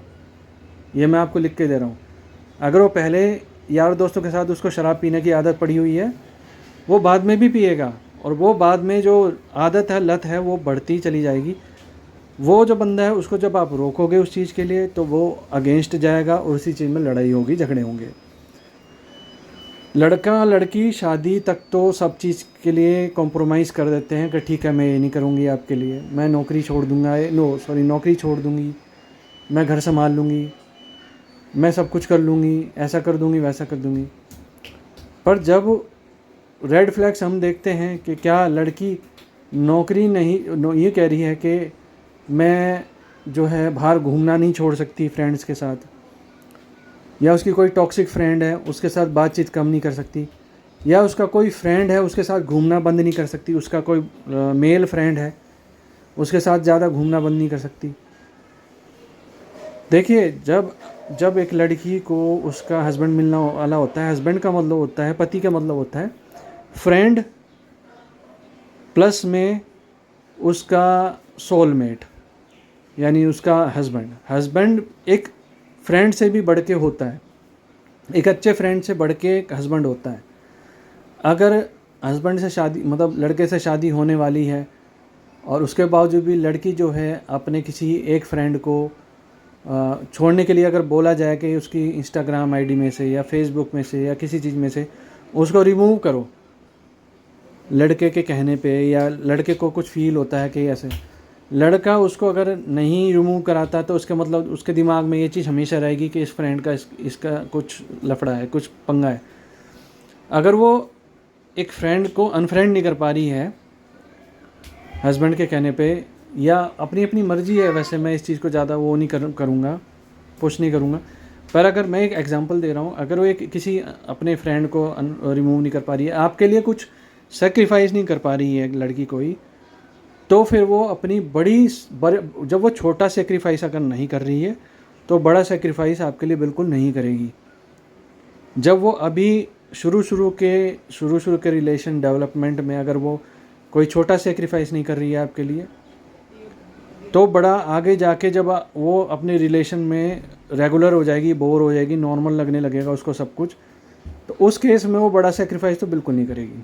ये मैं आपको लिख के दे रहा हूँ। अगर वो पहले यार दोस्तों के साथ उसको शराब पीने की आदत पड़ी हुई है, वो बाद में भी पिएगा, और वो बाद में जो आदत है, लत है, वो बढ़ती चली जाएगी। वो जो बंदा है उसको जब आप रोकोगे उस चीज़ के लिए तो वो अगेंस्ट जाएगा और उसी चीज़ में लड़ाई होगी, झगड़े होंगे। लड़का लड़की शादी तक तो सब चीज़ के लिए कॉम्प्रोमाइज़ कर देते हैं कि ठीक है मैं ये नहीं करूँगी आपके लिए, मैं नौकरी छोड़ दूँगा, नौकरी छोड़ दूँगी, मैं घर संभाल लूँगी, मैं सब कुछ कर लूँगी, ऐसा कर दूँगी वैसा कर दूँगी। पर जब रेड फ्लैग्स हम देखते हैं कि क्या लड़की नौकरी नहीं ये कह रही है कि मैं जो है बाहर घूमना नहीं छोड़ सकती फ्रेंड्स के साथ, या उसकी कोई टॉक्सिक फ्रेंड है उसके साथ बातचीत कम नहीं कर सकती, या उसका कोई फ्रेंड है उसके साथ घूमना बंद नहीं कर सकती, उसका कोई मेल फ्रेंड है उसके साथ ज़्यादा घूमना बंद नहीं कर सकती। देखिए जब जब एक लड़की को उसका हस्बैंड मिलने वाला होता है, हस्बैंड का मतलब होता है, पति का मतलब होता है फ्रेंड प्लस में उसका सोलमेट, यानी उसका हस्बैंड। हस्बैंड एक फ्रेंड से भी बढ़ के होता है, एक अच्छे फ्रेंड से बढ़ के एक हस्बैंड होता है। अगर हस्बैंड से शादी, मतलब लड़के से शादी होने वाली है और उसके बावजूद भी लड़की जो है अपने किसी एक फ्रेंड को छोड़ने के लिए अगर बोला जाए कि उसकी इंस्टाग्राम आईडी में से या फेसबुक में से या किसी चीज़ में से उसको रिमूव करो, लड़के के कहने पे, या लड़के को कुछ फील होता है कि ऐसे, लड़का उसको अगर नहीं रिमूव कराता तो उसके मतलब उसके दिमाग में ये चीज़ हमेशा रहेगी कि इस फ्रेंड का इसका कुछ लफड़ा है, कुछ पंगा है। अगर वो एक फ्रेंड को अनफ्रेंड नहीं कर पा रही है हस्बैंड के कहने पे, या अपनी अपनी मर्ज़ी है, वैसे मैं इस चीज़ को ज़्यादा वो नहीं करूँगा, पुश नहीं करूँगा, पर अगर मैं एक एग्जांपल दे रहा हूँ, अगर वो एक किसी अपने फ्रेंड को रिमूव नहीं कर पा रही है, आपके लिए कुछ सेक्रीफाइस नहीं कर पा रही है लड़की कोई, तो फिर वो अपनी जब वो छोटा सेक्रीफाइस अगर नहीं कर रही है तो बड़ा सेक्रीफाइस आपके लिए बिल्कुल नहीं करेगी। जब वो अभी शुरू के रिलेशन डेवलपमेंट में अगर वो कोई छोटा सेक्रीफाइस नहीं कर रही है आपके लिए, तो बड़ा आगे जाके जब वो अपने रिलेशन में रेगुलर हो जाएगी, बोर हो जाएगी, नॉर्मल लगने लगेगा उसको सब कुछ, तो उस केस में वो बड़ा सेक्रीफाइस तो बिल्कुल नहीं करेगी।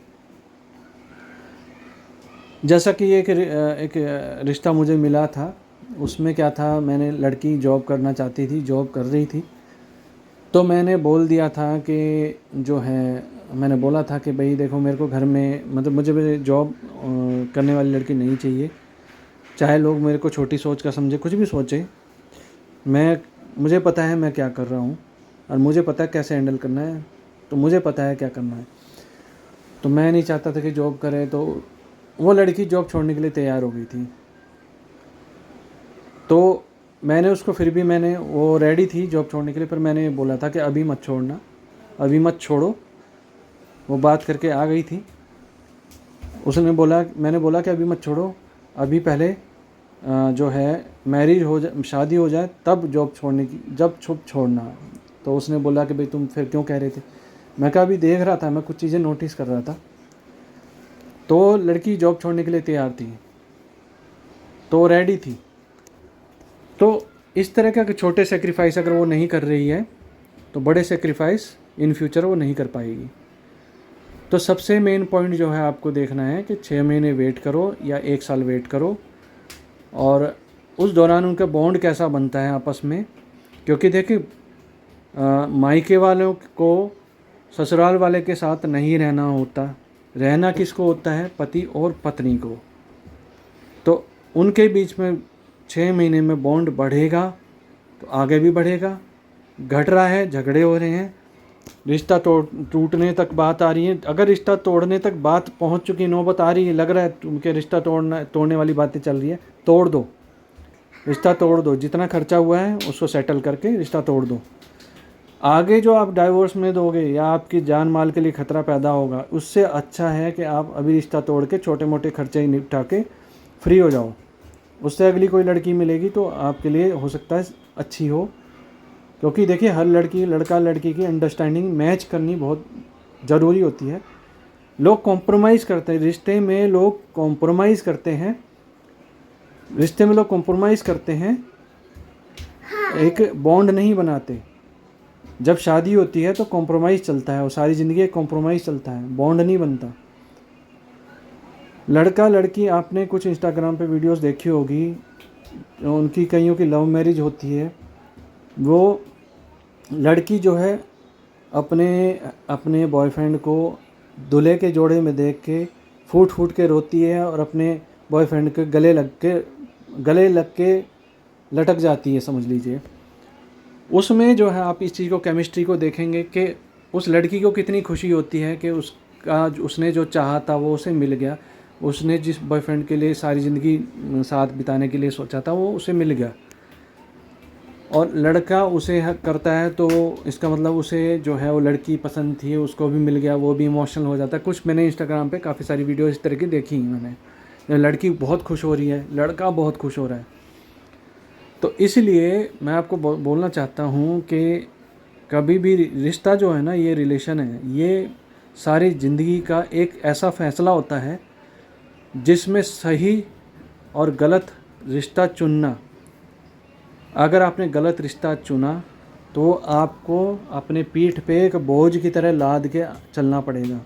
जैसा कि एक रिश्ता मुझे मिला था, उसमें क्या था, मैंने लड़की जॉब करना चाहती थी, जॉब कर रही थी, तो मैंने बोल दिया था कि जो है, मैंने बोला था कि भाई देखो मेरे को घर में, मतलब मुझे जॉब करने वाली लड़की नहीं चाहिए, चाहे लोग मेरे को छोटी सोच का समझे, कुछ भी सोचे, मुझे पता है मैं क्या कर रहा हूँ और मुझे पता है कैसे हैंडल करना है, तो मुझे पता है क्या करना है। तो मैं नहीं चाहता था कि जॉब करे, तो वो लड़की जॉब छोड़ने के लिए तैयार हो गई थी। तो मैंने उसको, फिर भी वो रेडी थी जॉब छोड़ने के लिए, पर मैंने बोला था कि अभी मत छोड़ना, अभी मत छोड़ो। वो बात करके आ गई थी, मैंने बोला कि अभी मत छोड़ो, अभी पहले जो है मैरिज हो जाए, शादी हो जाए, तब जॉब छोड़ना। तो उसने बोला कि भाई तुम फिर क्यों कह रहे थे। मैं कहा अभी देख रहा था, मैं कुछ चीज़ें नोटिस कर रहा था। तो लड़की जॉब छोड़ने के लिए तैयार थी, तो रेडी थी। तो इस तरह का छोटे सेक्रीफाइस अगर वो नहीं कर रही है तो बड़े सेक्रीफाइस इन फ्यूचर वो नहीं कर पाएगी। तो सबसे मेन पॉइंट जो है आपको देखना है कि 6 महीने वेट करो या 1 साल वेट करो, और उस दौरान उनका बॉन्ड कैसा बनता है आपस में। क्योंकि देखिए, मायके वालों को ससुराल वाले के साथ नहीं रहना होता, रहना किसको होता है, पति और पत्नी को। तो उनके बीच में 6 महीने में बॉन्ड बढ़ेगा तो आगे भी बढ़ेगा। घट रहा है, झगड़े हो रहे हैं, रिश्ता टूटने तक बात आ रही है, अगर रिश्ता तोड़ने तक बात पहुंच चुकी, नौबत आ रही है, लग रहा है उनके रिश्ता तोड़ने वाली बातें चल रही है, तोड़ दो, रिश्ता तोड़ दो, जितना खर्चा हुआ है उसको सेटल करके रिश्ता तोड़ दो। आगे जो आप डाइवोर्स में दोगे या आपकी जान माल के लिए ख़तरा पैदा होगा, उससे अच्छा है कि आप अभी रिश्ता तोड़ के छोटे मोटे खर्चे ही निपटा के फ्री हो जाओ। उससे अगली कोई लड़की मिलेगी तो आपके लिए हो सकता है अच्छी हो। क्योंकि देखिए, हर लड़का लड़की की अंडरस्टैंडिंग मैच करनी बहुत ज़रूरी होती है। लोग कॉम्प्रोमाइज़ करते हैं, रिश्ते में लोग कॉम्प्रोमाइज़ करते हैं, एक बॉन्ड नहीं बनाते। जब शादी होती है तो कॉम्प्रोमाइज़ चलता है, और सारी ज़िंदगी कॉम्प्रोमाइज़ चलता है, बॉन्ड नहीं बनता। लड़का लड़की, आपने कुछ इंस्टाग्राम पे वीडियोस देखी होगी, उनकी कईयों की लव मैरिज होती है। वो लड़की जो है अपने बॉयफ्रेंड को दूल्हे के जोड़े में देख के फूट के रोती है, और अपने बॉयफ्रेंड के गले लग के लटक जाती है, समझ लीजिए। उसमें जो है आप इस चीज़ को, केमिस्ट्री को देखेंगे कि उस लड़की को कितनी खुशी होती है कि उसने जो चाहा था वो उसे मिल गया, उसने जिस बॉयफ्रेंड के लिए सारी ज़िंदगी साथ बिताने के लिए सोचा था वो उसे मिल गया। और लड़का उसे हक करता है तो इसका मतलब उसे जो है वो लड़की पसंद थी, उसको भी मिल गया, वो भी इमोशनल हो जाता है। कुछ मैंने इंस्टाग्राम पे काफ़ी सारी वीडियो इस तरह की देखी मैंने। लड़की बहुत खुश हो रही है, लड़का बहुत खुश हो रहा है। तो इसलिए मैं आपको बोलना चाहता हूँ कि कभी भी रिश्ता जो है ना, ये रिलेशन है, ये सारी ज़िंदगी का एक ऐसा फ़ैसला होता है जिसमें सही और गलत रिश्ता चुनना, अगर आपने गलत रिश्ता चुना तो आपको अपने पीठ पे एक बोझ की तरह लाद के चलना पड़ेगा।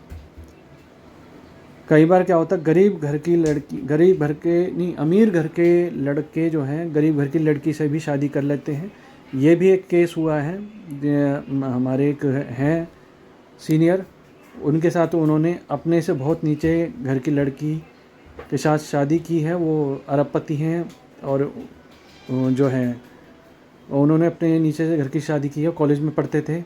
कई बार क्या होता है, गरीब घर की लड़की, गरीब घर के नहीं, अमीर घर के लड़के जो हैं गरीब घर की लड़की से भी शादी कर लेते हैं। ये भी एक केस हुआ है। हमारे एक हैं सीनियर, उनके साथ उन्होंने अपने से बहुत नीचे घर की लड़की के साथ शादी की है। वो अरबपति हैं और जो है उन्होंने अपने नीचे से घर की शादी की है। कॉलेज में पढ़ते थे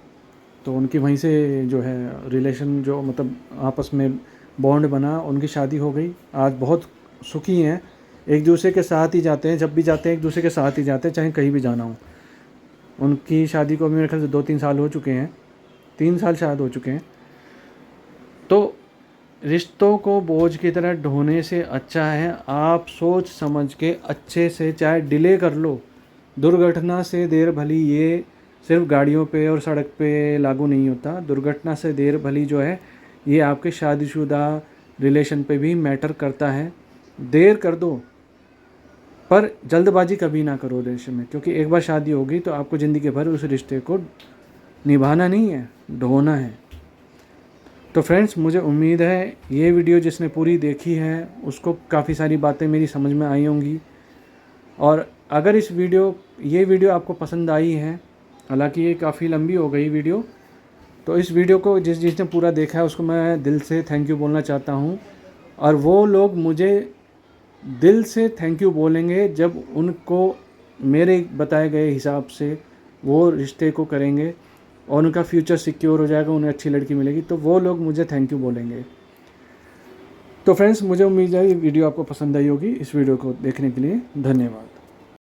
तो उनकी वहीं से जो है रिलेशन, जो मतलब आपस में बॉन्ड बना, उनकी शादी हो गई। आज बहुत सुखी हैं, एक दूसरे के साथ ही जाते हैं, जब भी जाते हैं एक दूसरे के साथ ही जाते हैं, चाहे कहीं भी जाना हो। उनकी शादी को भी मेरे ख्याल से 2-3 साल हो चुके हैं, 3 साल शायद हो चुके हैं। तो रिश्तों को बोझ की तरह ढोने से अच्छा है आप सोच समझ के अच्छे से, चाहे डिले कर लो। दुर्घटना से देर भली, ये सिर्फ गाड़ियों पे और सड़क पे लागू नहीं होता। दुर्घटना से देर भली जो है ये आपके शादीशुदा रिलेशन पे भी मैटर करता है। देर कर दो पर जल्दबाजी कभी ना करो रिलेशन में, क्योंकि एक बार शादी होगी तो आपको ज़िंदगी भर उस रिश्ते को निभाना नहीं है, ढोना है। तो फ्रेंड्स, मुझे उम्मीद है ये वीडियो जिसने पूरी देखी है उसको काफ़ी सारी बातें मेरी समझ में आई होंगी। और अगर ये वीडियो आपको पसंद आई है, हालांकि ये काफ़ी लंबी हो गई वीडियो, तो इस वीडियो को जिसने पूरा देखा है उसको मैं दिल से थैंक यू बोलना चाहता हूँ। और वो लोग मुझे दिल से थैंक यू बोलेंगे जब उनको मेरे बताए गए हिसाब से वो रिश्ते को करेंगे और उनका फ्यूचर सिक्योर हो जाएगा, उन्हें अच्छी लड़की मिलेगी, तो वो लोग मुझे थैंक यू बोलेंगे। तो फ्रेंड्स, मुझे उम्मीद है ये वीडियो आपको पसंद आई होगी। इस वीडियो को देखने के लिए धन्यवाद।